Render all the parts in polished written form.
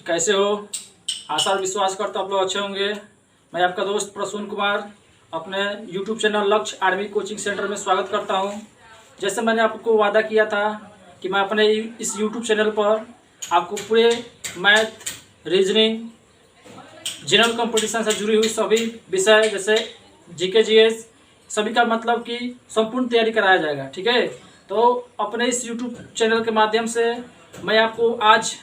कैसे हो। आशा और विश्वास करता हूँ आप लोग अच्छे होंगे। मैं आपका दोस्त प्रसून कुमार अपने YouTube चैनल लक्ष्य आर्मी कोचिंग सेंटर में स्वागत करता हूँ। जैसे मैंने आपको वादा किया था कि मैं अपने इस YouTube चैनल पर आपको पूरे मैथ, रीजनिंग, जनरल कंपटीशन से जुड़ी हुई सभी विषय जैसे जीके जीएस सभी का मतलब कि संपूर्ण तैयारी कराया जाएगा। ठीक है, तो अपने इस YouTube चैनल के माध्यम से मैं आपको आज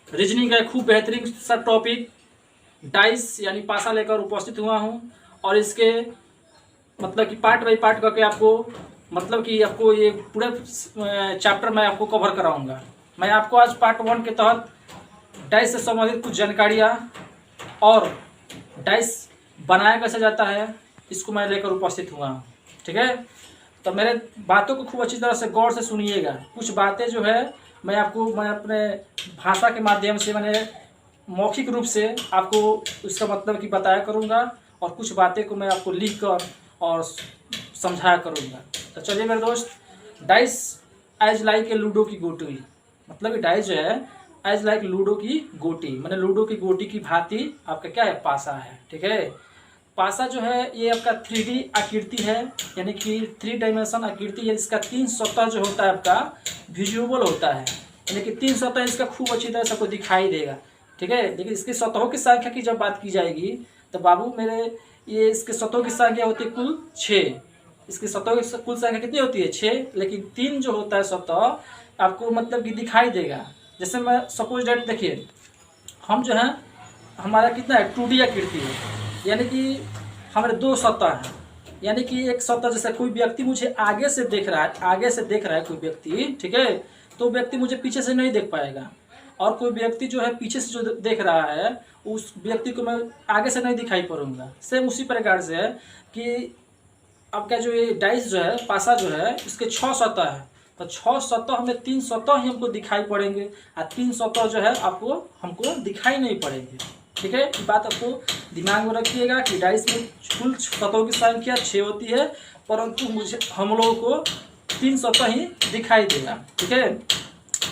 रीजनिंग का एक खूब बेहतरीन सा टॉपिक डाइस यानी पासा लेकर उपस्थित हुआ हूँ और इसके मतलब कि पार्ट बाई पार्ट करके आपको मतलब कि आपको ये पूरे चैप्टर मैं आपको कवर कराऊंगा। मैं आपको आज पार्ट 1 के तहत डाइस से संबंधित कुछ जानकारियाँ और डाइस बनाया कैसे जाता है इसको मैं लेकर उपस्थित हुआ हूँ। ठीक है, तो मेरे बातों को खूब अच्छी तरह से गौर से सुनिएगा। कुछ बातें जो है मैं अपने भाषा के माध्यम से मैंने मौखिक रूप से आपको उसका मतलब कि बताया करूँगा और कुछ बातें को मैं आपको लिख कर और समझाया करूँगा। तो चलिए मेरे दोस्त, dice as like a ludo की गोटी, मतलब कि डाइस जो है एज लाइक लूडो की गोटी, मैंने लूडो की गोटी की भांति आपका क्या है पासा है। ठीक है, पासा जो है ये आपका 3D आकृति है, यानी कि 3 डायमेंशन आकृति है। इसका 3 सतह जो होता है आपका विजुअल होता है, यानी कि 3 सतह इसका खूब अच्छी तरह से आपको दिखाई देगा। ठीक है, लेकिन इसकी सतहों की संख्या की जब बात की जाएगी तो बाबू मेरे ये इसके सतहों की संख्या होती है कुल 6। इसकी सतहों की कुल संख्या कितनी होती है 6, लेकिन 3 जो होता है सतह आपको मतलब कि दिखाई देगा। जैसे मैं सपोज डेट देखिए, हम जो है हमारा कितना है 2D आकृति है, यानी कि हमारे 2 सतह हैं। यानी कि एक सतह जैसे कोई व्यक्ति मुझे आगे से देख रहा है कोई व्यक्ति, ठीक है, तो व्यक्ति मुझे पीछे से नहीं देख पाएगा। और कोई व्यक्ति जो है पीछे से जो देख रहा है उस व्यक्ति को मैं आगे से नहीं दिखाई पड़ूंगा। सेम उसी प्रकार से है कि आपका जो ये डाइस जो है पासा जो है इसके 6 सतह है, तो 6 सतह में 3 सतह ही हमको दिखाई पड़ेंगे और 3 सतह जो है आपको हमको दिखाई नहीं पड़ेंगे। ठीक है, ये बात आपको दिमाग में रखिएगा कि डाइस में कुल सतहों की संख्या 6 होती है, परंतु मुझे हम लोगों को 3 सतह ही दिखाई देगा। ठीक है,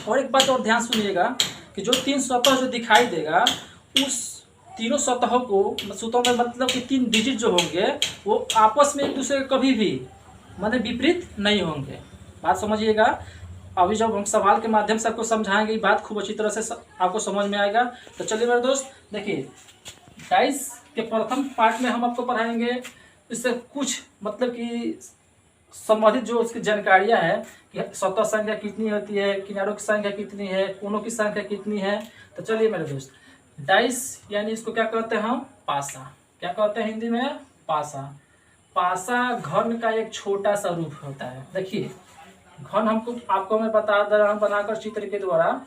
और एक बात और ध्यान सुनिएगा कि जो 3 सतह जो दिखाई देगा उस तीनों सतहों में मतलब कि 3 डिजिट जो होंगे वो आपस में एक दूसरे के कभी भी माने विपरीत नहीं होंगे। बात समझिएगा। अभी जब हम सवाल के माध्यम से आपको समझाएंगे, बात खूब अच्छी तरह से आपको समझ में आएगा। तो चलिए मेरे दोस्त देखिए, डाइस के प्रथम पार्ट में हम आपको पढ़ाएंगे इससे कुछ मतलब कि संबंधित जो उसकी जानकारियां हैं कि सतह संख्या कितनी होती है, किनारों की संख्या कितनी है, कोनों की संख्या कितनी है। तो चलिए मेरे दोस्त, डाइस यानी इसको क्या कहते हैं हम पासा, क्या कहते हैं हिंदी में पासा। पासा घन का एक छोटा सा रूप होता है। देखिए घन आपको मैं बता दे रहा हूं बनाकर चित्र के द्वारा।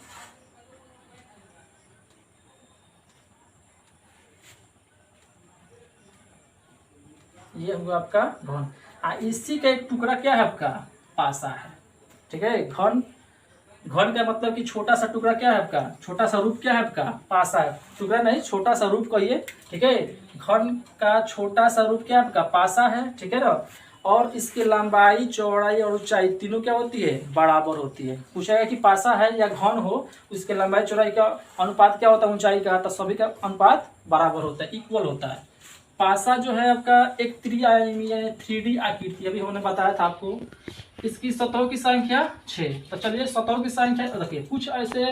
ये हुआ आपका घन, इसी का एक टुकड़ा क्या है आपका पासा है। ठीक है, घन का मतलब कि छोटा सा टुकड़ा क्या है आपका, छोटा सा रूप क्या है आपका पासा है। टुकड़ा नहीं, छोटा सा रूप कहिए। ठीक है, घन का छोटा सा रूप क्या है आपका पासा है। ठीक है ना, और इसकी लंबाई, चौड़ाई और ऊंचाई तीनों क्या होती है बराबर होती है। पूछेगा कि पासा है या घन हो, उसके लंबाई चौड़ाई का अनुपात क्या होता है, ऊंचाई का, तो सभी का अनुपात बराबर होता है, इक्वल होता है। पासा जो है आपका एक त्रिआयामी यानी 3D आकृति, अभी हमने बताया था आपको। इसकी सतहों की संख्या 6। तो चलिए सतहों की संख्या देखिए, कुछ ऐसे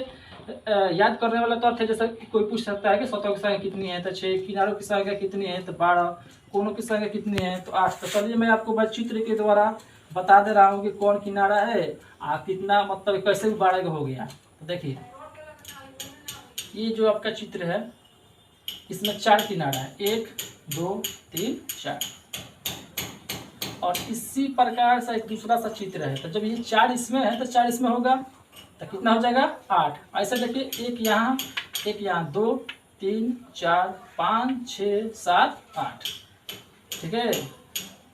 याद करने वाला तथ्य है, जैसे कोई पूछ सकता है कि सतहों की संख्या कितनी है, तो 6, किनारों की संख्या कितनी है, तो 12, कोनों की संख्या कितनी है, तो 8। तो चलिए मैं आपको बस चित्र के द्वारा बता दे रहा हूँ कि कौन किनारा है कितना मतलब कैसे 12 हो गया। तो देखिए ये जो आपका चित्र है इसमें 4 किनारा है, 1 2 3 4, और इसी प्रकार से एक दूसरा सा चित्र है। तो जब ये 4 इसमें है तो 4 इसमें होगा, तो कितना हो जाएगा 8। ऐसे देखिए एक यहाँ 2 3 4 5 6 7 8। ठीक है,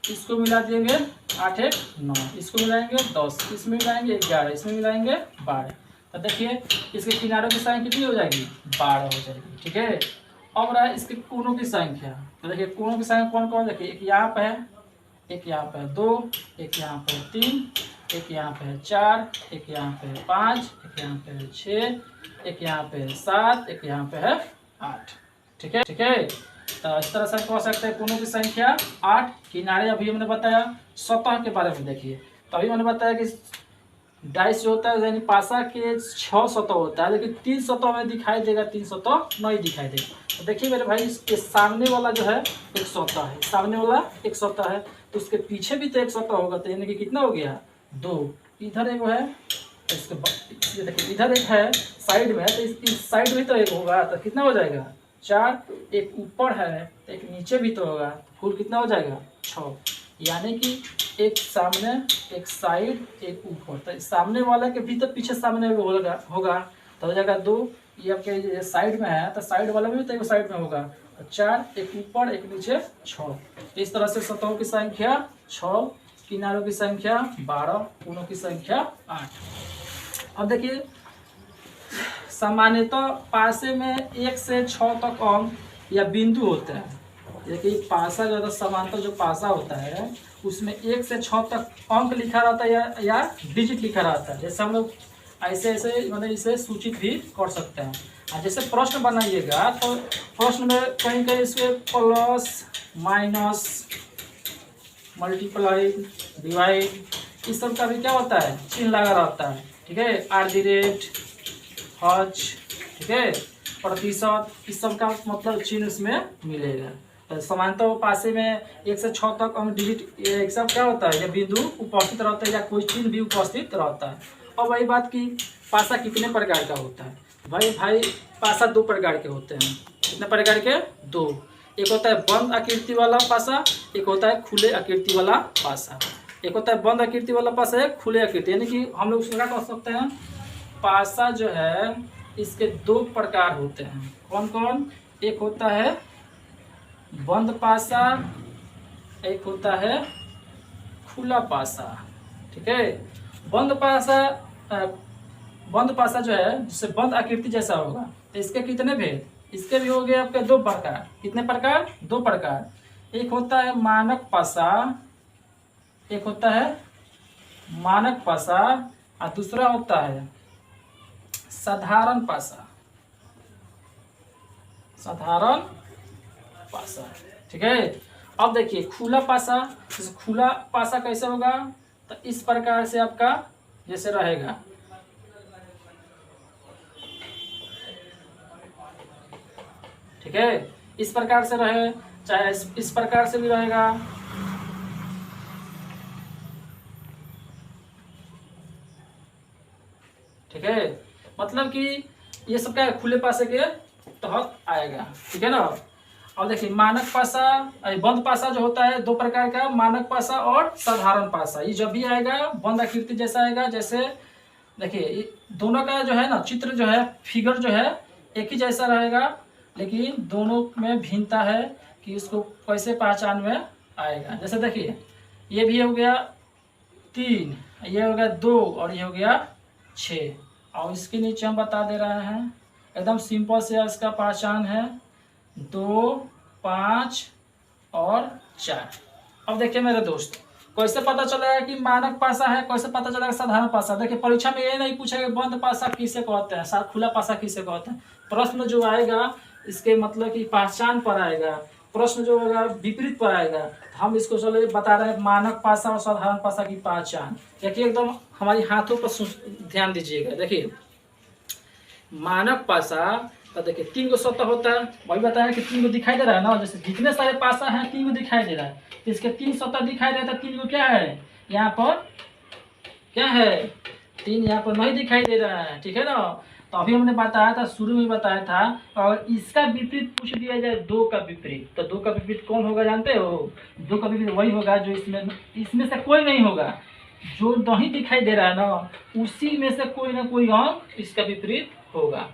इसको मिला देंगे 8 1 9, इसको मिलाएंगे 10, इसमें मिलाएंगे 11, इसमें मिलाएंगे 12। तो देखिए इसके किनारों की संख्या कितनी हो जाएगी 12 हो जाएगी। ठीक है, अब रहा इसके कोनों की संख्या। तो देखिए कोनों की संख्या कौन कौन, देखिए एक यहाँ पे है, एक यहाँ पे 2, एक यहाँ पे 3 एक यहाँ पे है 4, एक यहाँ पे है 5, एक यहाँ पे है 6, एक यहाँ पे है 7, एक यहाँ पे है 8। ठीक है, ठीक है। तो इस तरह से कह सकते हैं कोनों की संख्या 8। किनारे अभी हमने बताया। सतह के बारे में देखिए, तो अभी मैंने बताया कि डाइस जो होता है यानी पासा के 6 सतह होता है, लेकिन 3 सतह में दिखाई देगा, 3 सतह नहीं दिखाई देगा। तो देखिए मेरे भाई, इसके सामने वाला जो है एक सतह है, सामने वाला एक सतह है, तो उसके पीछे भी तो एक सतह होगा, तो यानी कि कितना हो गया 2। इधर एक है, इसके ये देखिए इधर एक है साइड में, तो इस साइड में तो एक होगा, तो कितना हो जाएगा 4। एक ऊपर है, एक नीचे भी तो होगा, कुल कितना हो जाएगा 6। यानी कि एक सामने, एक साइड, एक ऊपर, तो सामने वाला के भी तो पीछे सामने होगा तो हो जाएगा 2। ये आपके साइड में है, तो साइड वाला भी तो एक साइड में होगा, तो 4, एक ऊपर एक नीचे 6। इस तरह से सतहों की संख्या 6, किनारों की संख्या 12, कोनों की संख्या 8। अब देखिए सामान्यतः पासे में 1 से 6 तक अंक या बिंदु होते हैं। देखिए पासा ज़्यादा समांतर जो पासा होता है उसमें 1 से 6 तक अंक लिखा रहता है या डिजिट लिखा रहता है। जैसे हम लोग ऐसे ऐसे मतलब इसे सूचित भी कर सकते हैं। और जैसे प्रश्न बनाइएगा तो प्रश्न में कहीं कहीं इसमें प्लस, माइनस, मल्टीप्लाई, डिवाइड इस सब का भी क्या होता है चिन्ह लगा रहता है। ठीक है, @ हज, ठीक है, प्रतिशत, इस सब का मतलब चिन्ह इसमें मिलेगा। तो समानतः पासे में 1 से 6 तक अंक डिजिट ये सब क्या होता है, या बिंदु उपस्थित रहता है या कोई चिन्ह भी उपस्थित रहता है। और वही बात की पासा कितने प्रकार का होता है। भाई पासा 2 प्रकार के होते हैं। कितने प्रकार के 2। एक होता है बंद आकृति वाला पासा, एक होता है खुले आकृति वाला पासा। एक होता है बंद आकृति वाला पासा, है खुले आकृति, यानी कि हम लोग उसका कह सकते हैं पासा जो है इसके 2 प्रकार होते हैं। कौन कौन? एक होता है बंद पासा, एक होता है खुला पासा। ठीक है, बंद पासा जो है जिससे बंद आकृति जैसा होगा, तो इसके कितने भेद? इसके भी हो गए आपके 2 प्रकार। कितने प्रकार? 2 प्रकार। एक होता है मानक पासा, एक होता है मानक पासा और दूसरा होता है साधारण पासा। साधारण पासा, ठीक है। अब देखिए खुला पासा, जैसे खुला पासा कैसे होगा, तो इस प्रकार से आपका जैसे रहेगा। ठीक है, इस प्रकार से रहे, चाहे इस प्रकार से भी रहेगा। ठीक है, मतलब कि ये सब क्या खुले पासे के तहत आएगा। ठीक है ना। और देखिए मानक पासा, बंद पासा जो होता है 2 प्रकार का, मानक पासा और साधारण पासा। ये जब भी आएगा बंद आकृति जैसा आएगा। जैसे देखिए दोनों का जो है ना चित्र जो है, फिगर जो है एक ही जैसा रहेगा, लेकिन दोनों में भिन्नता है कि इसको कैसे पहचान में आएगा। जैसे देखिए ये भी हो गया 3, ये हो गया 2 और ये हो गया 6। और इसके नीचे हम बता दे रहे हैं एकदम सिंपल से इसका पहचान है 2, 5 और 4। अब देखिए मेरे दोस्त, कैसे पता चलेगा कि मानक पासा है, कैसे पता चलेगा साधारण पासा? देखिए परीक्षा में ये नहीं पूछेगा बंद पासा किसे कहते हैं, खुला पासा किसे कहते हैं। प्रश्न जो आएगा इसके मतलब कि पहचान पर आएगा, प्रश्न जो होगा विपरीत पर आएगा। हम इसको चलो बता रहे हैं मानक पासा और साधारण पासा की पहचान। देखिए एकदम हमारी हाथों पर ध्यान दीजिएगा। देखिए मानक पासा तो देखिए 3 गो सतह होता है, वही बताया कि 3 गो दिखाई दे रहा है ना। जैसे जितने सारे पासा हैं 3 गो दिखाई दे रहा है, तो इसके 3 सतह दिखाई दे रहा है। 3 गो क्या है यहाँ पर, क्या है 3 यहाँ पर नहीं दिखाई दे रहा है। ठीक है ना। तो अभी हमने बताया था, शुरू में बताया था, और इसका विपरीत पूछ दिया जाए 2 का विपरीत, तो 2 का विपरीत कौन होगा जानते हो? 2 का विपरीत वही होगा जो इसमें से कोई नहीं होगा। जो नहीं दिखाई दे रहा है ना, उसी में से कोई ना कोई अंक इसका विपरीत होगा।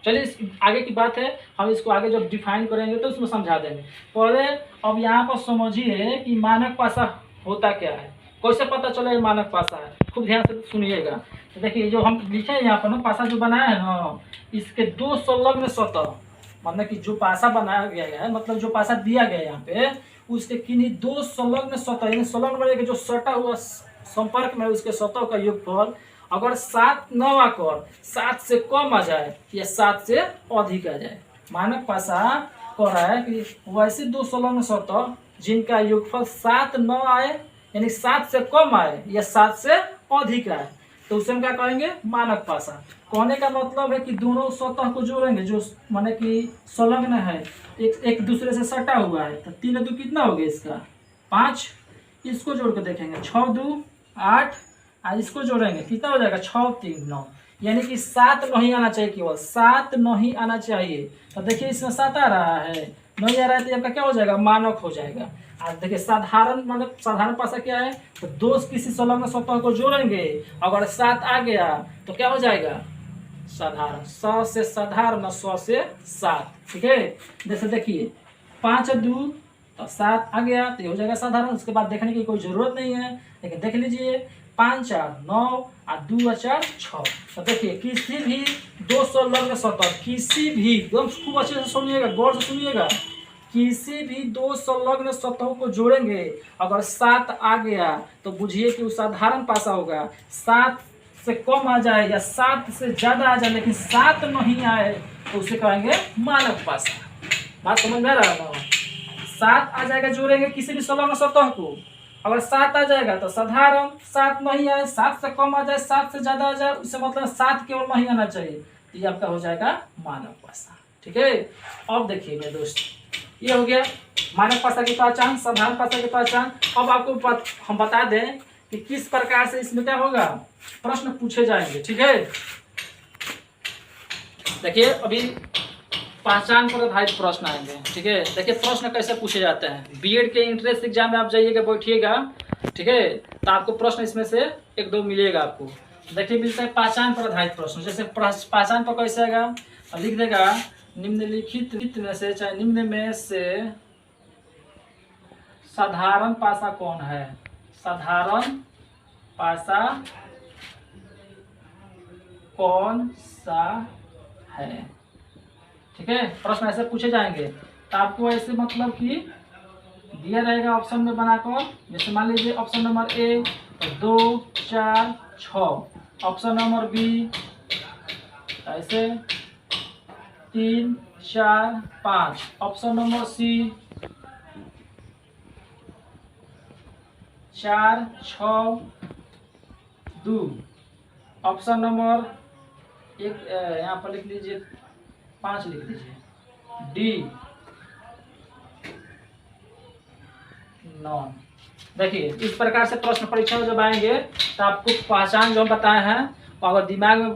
चलिए आगे की बात है, हम इसको आगे जब डिफाइन करेंगे तो उसमें समझा देंगे। पहले अब यहाँ पर समझिए कि मानक पासा होता क्या है, कैसे पता चला ये मानक पासा है। खूब ध्यान से सुनिएगा। तो देखिए जो हम लिखे हैं यहाँ पर ना, पासा जो बनाया है ना, इसके 2 संलग्न सतह, मतलब कि जो पासा बनाया गया है, मतलब जो पासा दिया गया है यहाँ पे, उसके किन्हीं 2 संलग्न सतह, यानी संलग्न बनेगा जो सटा हुआ संपर्क में उसके सतह का योगफल अगर 7 न आकर 7 से कम आ जाए या 7 से अधिक आ जाए। मानक पासा कह रहा है कि वैसे दो संलग्न सतह जिनका योगफल 7 न आए यानी 7 से कम आए या 7 से अधिक आए तो उसे हम क्या कहेंगे, मानक पासा। कहने का मतलब है कि दोनों सतह को जोड़ेंगे जो माने कि संलग्न है, एक दूसरे से सटा हुआ है, तो 3 2 कितना हो गया इसका 5। इसको जोड़ के देखेंगे 6 2 8, आज इसको जोड़ेंगे कितना हो जाएगा 6 3 9, यानी कि 7 नहीं आना चाहिए, केवल 7 नहीं आना चाहिए। तो देखिए इसमें 7 आ रहा है, नहीं आ रहा है तो आपका क्या हो जाएगा, मानक हो जाएगा। आज देखिए साधारण मतलब साधारण पासा क्या है, तो दो किसी संलग्न सतह को जोड़ेंगे, अगर 7 आ गया तो क्या हो जाएगा साधारण, स से साधारण, स से 7। ठीक है, जैसे देखिए 5 2 तो 7 आ गया तो ये हो जाएगा साधारण, उसके बाद देखने की कोई जरूरत नहीं है। लेकिन देख लीजिए 5 4 9 और 2 4 6। तो देखिए किसी भी दो संलग्न सतह, किसी भी एकदम खूब अच्छे से सुनिएगा, गौर से सुनिएगा, किसी भी दो संलग्न सतहों को जोड़ेंगे अगर 7 आ गया तो बुझिए कि वो साधारण पासा होगा। 7 से कम आ जाए या 7 से ज्यादा आ जाए लेकिन 7 नहीं आए तो उसे कहेंगे मानक पासा। बात समझ में आ रहा है? 7 आ जाएगा जोड़ेंगे किसी भी संलग्न सतह को, अगर 7 आ जाएगा तो साधारण, 7 नहीं आए, 7 से कम आ जाए, 7 से ज्यादा आ जाए, उससे मतलब 7 केवल नहीं आना चाहिए, तो ये आपका हो जाएगा मानक पासा। ठीक है, अब देखिए मेरे दोस्त, ये हो गया मानक पासा की पहचान, साधारण पासा की पहचान। अब आपको हम बता दें कि किस प्रकार से इसमें क्या होगा, प्रश्न पूछे जाएंगे। ठीक है, देखिए अभी पहचान पर आधारित प्रश्न आएंगे। ठीक है, देखिए प्रश्न कैसे पूछे जाते हैं। बीएड के एंट्रेंस एग्जाम में आप जाइएगा, बैठिएगा, ठीक है, तो आपको प्रश्न इसमें से 1 2 मिलेगा आपको। देखिए मिलता है पहचान पर आधारित प्रश्न। जैसे पहचान पर कैसे आएगा, लिख देगा निम्नलिखित में से, चाहे निम्न में से साधारण पासा कौन है, साधारण पासा कौन सा है। ठीक है, प्रश्न ऐसे पूछे जाएंगे तो आपको ऐसे मतलब कि दिया रहेगा ऑप्शन में बनाकर। जैसे मान लीजिए option number A 2 4 6, option number B ऐसे 3 4 5, option number C 4 6 2, option number एक यहाँ पर लिख लीजिए 5 लिख लीजिए, डी 9। देखिए इस प्रकार से प्रश्न परीक्षा में जब आएंगे तो आपको पहचान जो हम बताए हैं अगर दिमाग में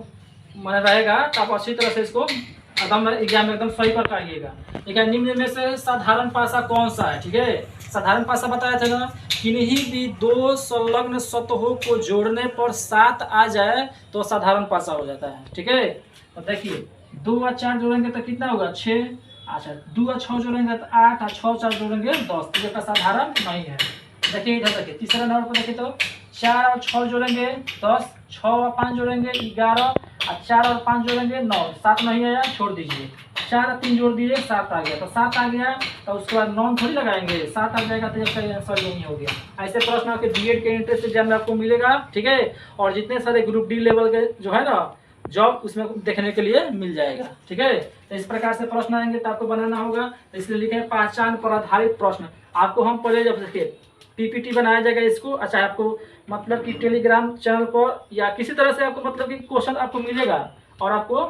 मन रहेगा तो आप अच्छी तरह से इसको एकदम एग्जाम में एकदम सही कर पाइएगा। ठीक है, निम्न में से साधारण पासा कौन सा है। ठीक है, साधारण पासा बताया था ना, किन्हीं भी दो संलग्न सतहों को जोड़ने पर 7 आ जाए तो साधारण पासा हो जाता है। ठीक है, तो देखिए 2 और 4 जोड़ेंगे तो कितना होगा 6, अच्छा 2 और 6 जोड़ेंगे तो 8 और 6 4 जोड़ेंगे 10, तो ये साधारण नहीं है। देखिए इधर देखिए तीसरा नंबर पर देखिए तो 4 और 6 जोड़ेंगे 10, 6 और 5 जोड़ेंगे 11 और 4 और 5 जोड़ेंगे 9, 7 नहीं आया छोड़ दीजिए, 4 और 3 जोड़ दीजिए 7 आ गया, तो 7 आ गया तो उसके बाद 9 थोड़ी लगाएंगे, 7 आ जाएगा तो इसका आंसर यही हो गया। ऐसे प्रश्न आपके बीएड के एंट्रेंस एग्जाम में आपको मिलेगा। ठीक है, और जितने सारे ग्रुप डी लेवल के जो है ना जॉब उसमें देखने के लिए मिल जाएगा। ठीक है, तो इस प्रकार से प्रश्न आएंगे तो आपको बनाना होगा, तो इसलिए लिखे पहचान पर आधारित प्रश्न। आपको हम पहले जब देखिए पीपीटी बनाया जाएगा इसको, अच्छा आपको मतलब कि टेलीग्राम चैनल पर या किसी तरह से आपको मतलब कि क्वेश्चन आपको मिलेगा और आपको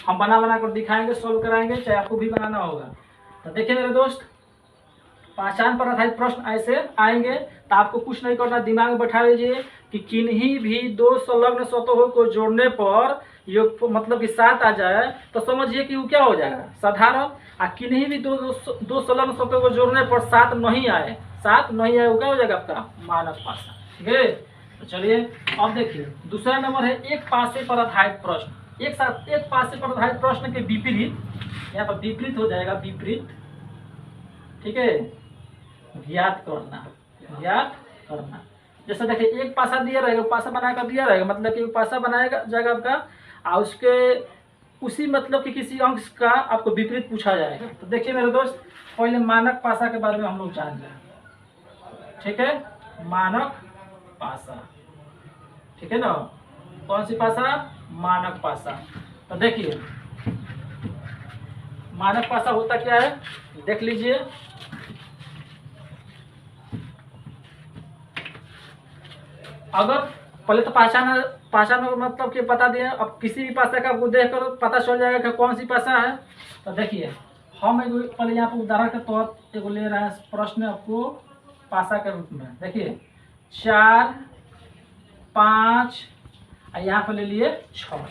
हम बना कर दिखाएंगे, सॉल्व कराएंगे, चाहे आपको भी बनाना होगा। तो देखिए मेरे दोस्त, पहचान पर आधारित प्रश्न ऐसे आएंगे तो आपको कुछ नहीं करना, दिमाग में बैठा लीजिए कि किन्हीं भी दो संलग्न सतहों को जोड़ने पर योग मतलब कि 7 आ जाए तो समझिए कि वो क्या हो जाएगा साधारण, और किन्हीं भी दो संलग्न सतहों को जोड़ने पर 7 नहीं आए, 7 नहीं आए वो क्या हो जाएगा आपका मानक पासा। ठीक है, तो चलिए अब देखिए दूसरा नंबर है एक पासे पर आधारित प्रश्न। एक पासे पर आधारित प्रश्न के विपरीत, यहाँ पर विपरीत हो जाएगा विपरीत। ठीक है, ज्ञात करना। जैसे देखिए एक पासा दिया रहेगा, पासा बनाकर दिया रहेगा, मतलब कि पासा बनाएगा जाएगा आपका और उसके उसी मतलब कि किसी अंश का आपको विपरीत पूछा जाएगा। तो देखिए मेरे दोस्त, पहले मानक पासा के बारे में हम लोग जान लें। ठीक है, मानक पासा ठीक है ना। कौन सी पासा? मानक पासा। तो देखिए मानक पासा होता क्या है, देख लीजिए। अगर पहले तो पहचान पहचान मतलब कि बता दिए, अब किसी भी पासा का आपको देख कर पता चल जाएगा कि कौन सी पासा है। तो देखिए हम एगो पहले यहाँ पर उदाहरण के तौर पर एगो ले रहे हैं प्रश्न आपको पासा के रूप में। देखिए 4 5 यहाँ पर ले लिए 6।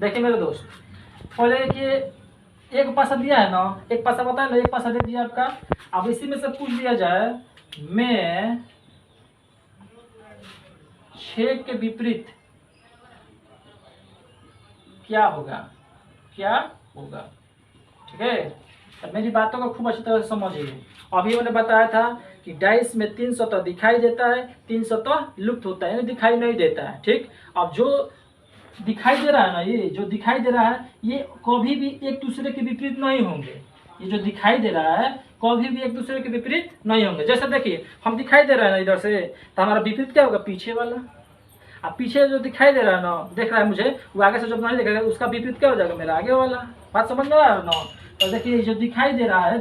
देखिए मेरे दोस्त, पहले देखिए एक पासा दिया है ना, एक पासा बताया ना, एक पासा दे दिया आपका। अब इसी में से पूछ दिया जाए मैं 6 के विपरीत क्या होगा, क्या होगा। ठीक है, तो मेरी बातों को खूब अच्छी तरह से समझिए। अभी मैंने बताया था कि डाइस में 3 सतह दिखाई देता है, 3 सतह लुप्त होता है, यानी दिखाई नहीं देता है। ठीक, अब जो दिखाई दे रहा है ना, ये जो दिखाई दे रहा है ये कभी भी एक दूसरे के विपरीत नहीं होंगे। ये जो दिखाई दे रहा है कभी भी एक दूसरे के विपरीत नहीं होंगे। जैसे देखिए हम दिखाई दे रहा है ना इधर से, तो हमारा विपरीत क्या होगा? पीछे वाला। अब पीछे जो दिखाई दे रहा है ना, देख रहा है मुझे, वो आगे से जब नहीं देखेगा उसका विपरीत क्या हो जाएगा? मेरा आगे वाला। बात समझ में आ रहा है ना। तो देखिए जो दिखाई दे रहा है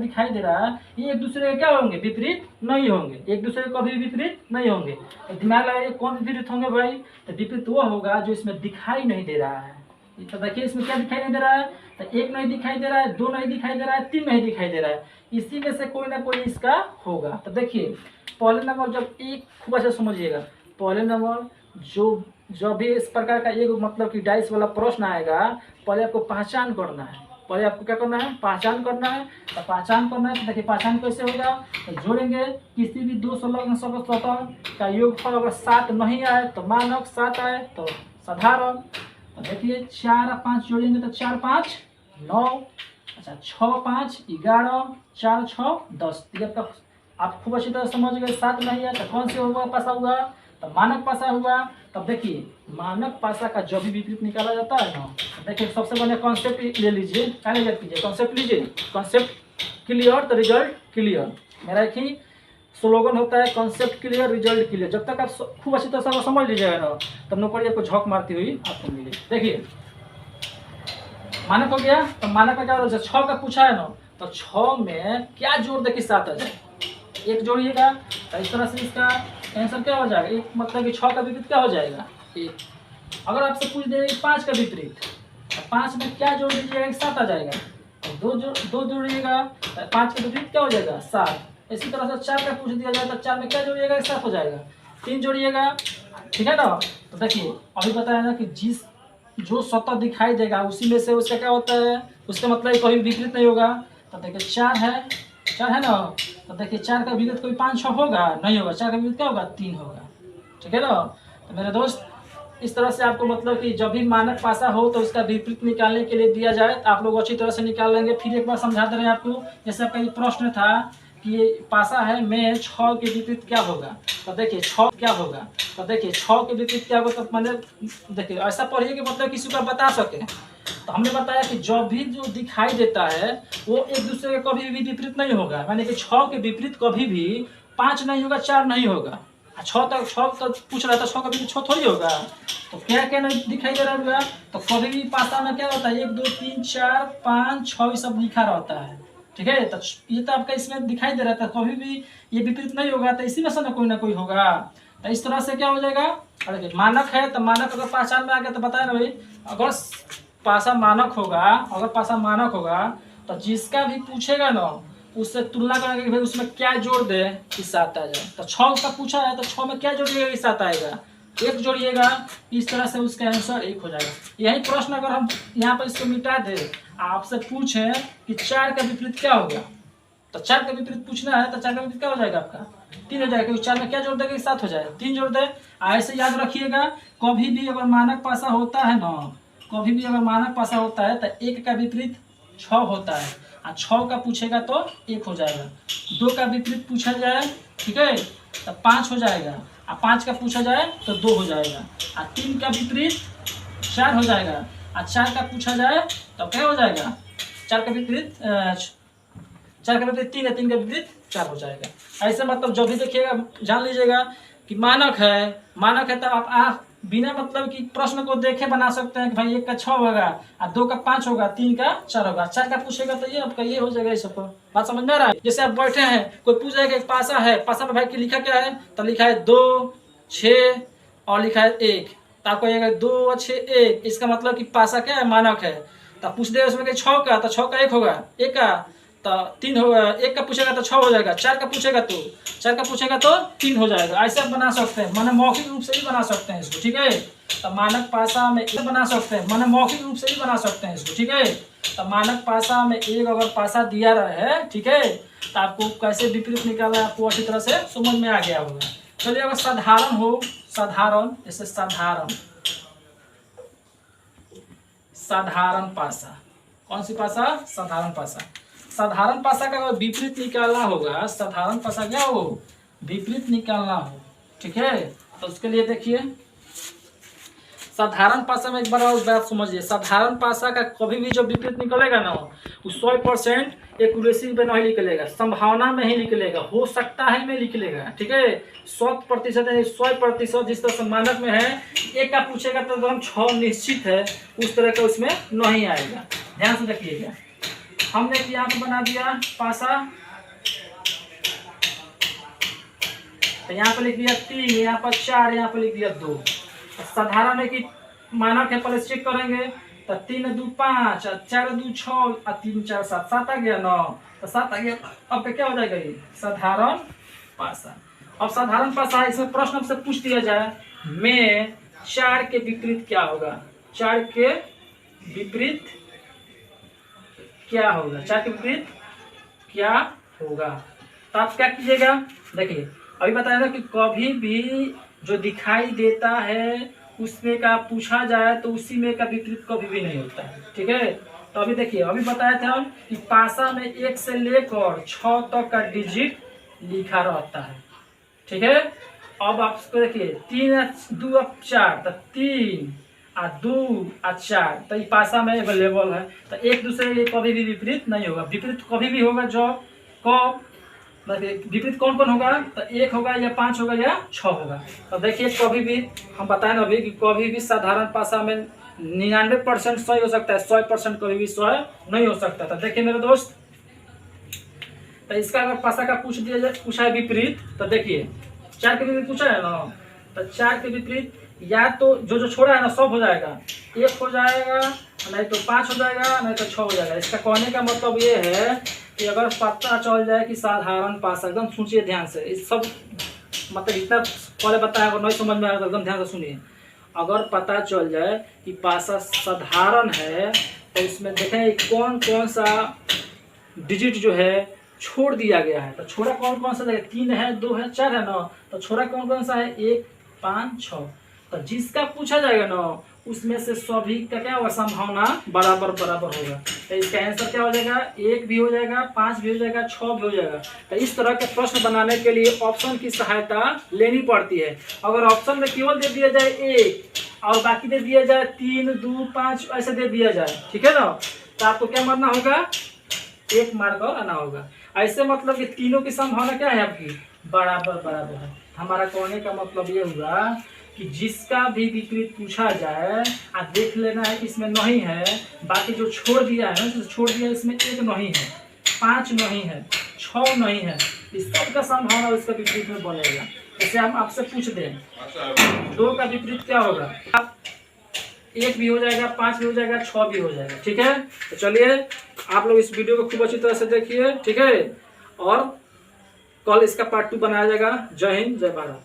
ये एक दूसरे के क्या होंगे? विपरीत नहीं होंगे, एक दूसरे के कभी विपरीत नहीं होंगे। तो दिमाग लगाइए कौन विपरीत होंगे भाई? तो विपरीत वो होगा जो इसमें दिखाई नहीं दे रहा है। तो देखिए इसमें क्या दिखाई नहीं दे रहा है? तो 1 नहीं दिखाई दे रहा है, 2 नहीं दिखाई दे रहा है, 3 नहीं दिखाई दे रहा है। इसी में से कोई ना कोई इसका होगा। तो देखिए पहले नंबर जब एक खूब अच्छा समझिएगा, पहले नंबर जो भी इस प्रकार का एक मतलब कि डाइस वाला प्रश्न आएगा, पहले आपको पहचान करना है। पहले आपको क्या करना है? पहचान करना है। तो पहचान करना है तो देखिए पहचान कैसे होगा? तो जोड़ेंगे किसी भी 2 संलग्न सतह का योगफल अगर 7 नहीं आए तो मानक, 7 आए तो साधारण। तो देखिए 4 और 5 जोड़ेंगे तो 4 5 9, अच्छा 6 5 11, 4 6 10। तो आप खूब अच्छी तरह समझ गए। 7 नहीं है तो कौन से होगा? पासा हुआ, तो मानक पासा हुआ। तब देखिए मानक पासा का जब भी विपरीत निकाला जाता है ना, तो देखिए सबसे पहले कॉन्सेप्ट ले लीजिए, पहले याद कीजिए कॉन्सेप्ट लीजिए। कॉन्सेप्ट क्लियर तो रिजल्ट क्लियर। मेरा एक ही स्लोगन होता है, कॉन्सेप्ट क्लियर रिजल्ट क्लियर। जब तक आप खूब अच्छी तरह से समझ लीजिएगा ना, तब नौकरी आपको झोंक मारती हुई आपको मिले। देखिए मानक हो गया, तो मानक में क्या होता है? 6 का पूछा है ना, तो 6 में क्या जोड़ दे कि 7 आ जाए? 1 जोड़िएगा। तो इस तरह से इसका आंसर क्या हो जाएगा? एक मतलब कि 6 का विपरीत क्या हो जाएगा? 1। अगर आपसे पूछ दे 5 का विपरीत, तो 5 में क्या जोड़ दीजिएगा? 7 आ जाएगा। तो 2 जोड़िएगा, तो 5 का विपरीत क्या हो जाएगा? 7। इसी तरह से 4 का पूछ दिया जाए तो 4 में क्या जोड़िएगा? 7 हो जाएगा। 3 जोड़िएगा, ठीक है ना। तो देखिए अभी बताया ना कि जो सतह दिखाई देगा उसी में से उसका क्या होता है? उसका मतलब कभी विपरीत नहीं होगा। तो देखिए 4 है ना। तो देखिए 4 का विपरीत कोई 5 6 होगा? नहीं होगा। 4 का विपरीत क्या होगा? 3 होगा। ठीक है ना। तो मेरे दोस्त इस तरह से आपको मतलब कि जब भी मानक पासा हो तो उसका विपरीत निकालने के लिए दिया जाए तो आप लोग अच्छी तरह से निकाल लेंगे। फिर एक बार समझा दे रहे हैं आपको। जैसे आपका ये प्रश्न था कि ये पासा है में 6 के विपरीत क्या होगा। तो देखिए 6 क्या होगा? तो देखिए 6 के विपरीत क्या होगा? तो मैंने देखिए ऐसा पढ़िए कि मतलब किसी को बता सके। तो हमने बताया कि जब भी जो दिखाई देता है वो एक दूसरे के कभी भी विपरीत नहीं होगा। यानी कि 6 के विपरीत कभी भी 5 नहीं होगा, 4 नहीं होगा। 6 तक पूछ रहा था, 6 का विपरीत 6 थोड़ी होगा। तो क्या क्या नहीं दिखाई दे रहा होगा? तो कभी भी पासा में क्या होता है? 1 2 3 4 5 6 ये सब लिखा रहता है। ठीक है, तो ये तो आपका इसमें दिखाई दे रहा था, कभी भी ये विपरीत नहीं होगा। तो इसी में से ना कोई होगा। तो इस तरह से क्या हो जाएगा? अरे मानक है तो मानक अगर पहचान में आ गया तो बताया ना भाई, अगर पासा मानक होगा तो जिसका भी पूछेगा ना उससे तुलना करेंगे कि भाई उसमें क्या जोड़ दे कि 7 आ जाए। तो 6 का पूछा है तो 6 में क्या जोड़िएगा कि 7 आएगा? 1 जोड़िएगा। इस तरह से उसका आंसर 1 हो जाएगा। यही प्रश्न अगर हम यहाँ पर इसको मिटा दे, आपसे पूछे कि 4 का विपरीत क्या होगा, तो 4 का विपरीत पूछना है तो 4 का विपरीत क्या हो जाएगा आपका? 3 हो जाएगा, क्योंकि 4 में क्या जोड़ देगा कि 7 हो जाएगा। 3 जोड़ दे। ऐसे याद रखिएगा कभी भी अगर मानक पासा होता है ना, कभी भी अगर मानक पासा होता है तो 1 का विपरीत 6 होता है, और 6 का पूछेगा तो 1 हो जाएगा। 2 का विपरीत पूछा जाए, ठीक है, तो 5 हो जाएगा, और 5 का पूछा जाए तो 2 हो जाएगा, और 3 का विपरीत 4 हो जाएगा, और 4 का पूछा जाए तो क्या हो जाएगा? 4 का विपरीत 4 का विपरीत 3 है, 3 का विपरीत 4 हो जाएगा। ऐसे मतलब जब भी देखिएगा जान लीजिएगा कि मानक है तो आप बिना मतलब कि प्रश्न को देखे बना सकते हैं कि भाई 1 का 6 होगा, और 2 का 5 होगा, 3 का 4 होगा। 4 का पूछेगा तो ये आपका ये हो जाएगा। इस सबको बात समझ में आ रहा है। जैसे आप बैठे हैं, कोई पूछ जाएगा एक पासा है, पासा में भाई की लिखा क्या है, तो लिखा है 2 6 और लिखा है 1। तो आपको ये 2 और 6 1, इसका मतलब कि पासा क्या है, मानक है। तो पूछ दे उसमें 6 का, तो 6 का 1 होगा, 1 का तो 3 होगा, 1 का पूछेगा तो 6 हो जाएगा, 4 का पूछेगा तो 3 हो जाएगा। ऐसे आप बना सकते हैं, माने मौखिक रूप से भी बना सकते हैं इसको, ठीक है। तो मानक पासा में एक बना सकते हैं, माने मौखिक रूप से भी बना सकते हैं इसको, ठीक है। तो मानक पासा में एक अगर पासा दिया रहे, ठीक है, तो आपको कैसे विपरीत निकालना है आपको अच्छी तरह से समझ में आ गया होगा। चलिए अगर साधारण हो, साधारण जैसे साधारण पासा, कौन सी पासा, साधारण पासा। साधारण पासा का अगर विपरीत निकालना होगा, साधारण पासा क्या हो, विपरीत निकालना हो, ठीक है। तो उसके लिए देखिए साधारण पासा में एक बार और बात समझिए। साधारण पासा का कभी भी जो विपरीत निकलेगा ना, वो 100% एक्यूरेसी में नहीं निकलेगा, संभावना में ही निकलेगा, हो सकता है में निकलेगा, ठीक है। 100% 100% जिस तरह से मानक में है, 1 का पूछेगा तो एकदम 6 निश्चित है, उस तरह का उसमें नहीं आएगा। ध्यान से देखिएगा, हमने यहाँ पे बना दिया पासा, तो यहाँ पर लिख दिया 3, यहाँ पर 4, यहाँ पर लिख दिया 2। साधारण है कि मानक है, पहले चेक करेंगे तो 3 2 5, 4 2 6 और 3 4 7, 7 आ गया 9, तो 7 आ गया। अब क्या हो जाएगा ये साधारण पासा। अब साधारण पासा है, इसमें प्रश्न से पूछ दिया जाए में 4 के विपरीत क्या होगा, 4 के विपरीत क्या होगा, 4 के विपरीत क्या होगा। तो आप क्या कीजिएगा, देखिए अभी बताया था कि कभी भी जो दिखाई देता है उसमें का पूछा जाए तो उसी में का विपरीत कभी भी नहीं होता है, ठीक है। तो अभी देखिए, अभी बताया था कि पासा में 1 से लेकर 6 तक का डिजिट लिखा रहता है, ठीक है। अब आप इसको देखिए 3 2 4, तो 3 और 2 और 4, तो ये पासा में अवेलेबल है। तो एक दूसरे के कभी भी विपरीत नहीं होगा। विपरीत कभी भी होगा जो कब, विपरीत कौन कौन होगा, तो 1 होगा या 5 होगा या 6 होगा। तो देखिए कभी भी हम बताएं अभी कि कभी भी साधारण पासा में 99% सही हो सकता है, 100% कभी भी सही नहीं हो सकता। तो देखिए मेरे दोस्त, तो इसका अगर पासा का पूछ दिया जाए, पूछा है विपरीत, तो देखिए 4 के विपरीत पूछा है ना, तो 4 के विपरीत या तो जो छोड़ा है ना सब हो जाएगा, 1 हो जाएगा, नहीं तो 5 हो जाएगा, नहीं तो 6 हो जाएगा। इसका कहने का मतलब ये है कि अगर पता चल जाए कि साधारण पासा, एकदम सोचिए ध्यान से, इस सब मतलब इतना पहले बताया, अगर नहीं समझ में आया तो एकदम ध्यान से सुनिए। अगर पता चल जाए कि पासा साधारण है तो इसमें देखें कौन कौन सा डिजिट जो है छोड़ दिया गया है। तो छोड़ा कौन कौन सा है, 3 है, 2 है, 4 है ना, तो छोड़ा कौन कौन सा है, 1 5 6। तो जिसका पूछा जाएगा ना उसमें से सभी का क्या होगा, संभावना बराबर बराबर होगा। तो इसका आंसर क्या हो जाएगा, 1 भी हो जाएगा, 5 भी हो जाएगा, 6 भी हो जाएगा। तो इस तरह के प्रश्न बनाने के लिए ऑप्शन की सहायता लेनी पड़ती है। अगर ऑप्शन में केवल दे दिया जाए 1 और बाकी दे दिया जाए 3 2 5 ऐसे दे दिया जाए, ठीक है ना, तो आपको क्या मारना होगा, 1 मार्क और आना होगा। ऐसे मतलब कि तीनों की संभावना क्या है आपकी, बराबर बराबर है। हमारा कहने का मतलब ये हुआ कि जिसका भी विपरीत पूछा जाए आप देख लेना है इसमें नहीं है, बाकी जो छोड़ दिया है ना, छोड़ दिया इसमें 1 नहीं है, 5 नहीं है, 6 नहीं है, इस सब का संभावना उसका विपरीत में बनेगा। जैसे हम आपसे पूछ दें 2 का विपरीत क्या होगा, 1 भी हो जाएगा, 5 भी हो जाएगा, 6 भी हो जाएगा, ठीक है। तो चलिए आप लोग इस वीडियो को खूब अच्छी तरह से देखिए, ठीक है, और कल इसका पार्ट 2 बनाया जाएगा। जय हिंद, जय भारत।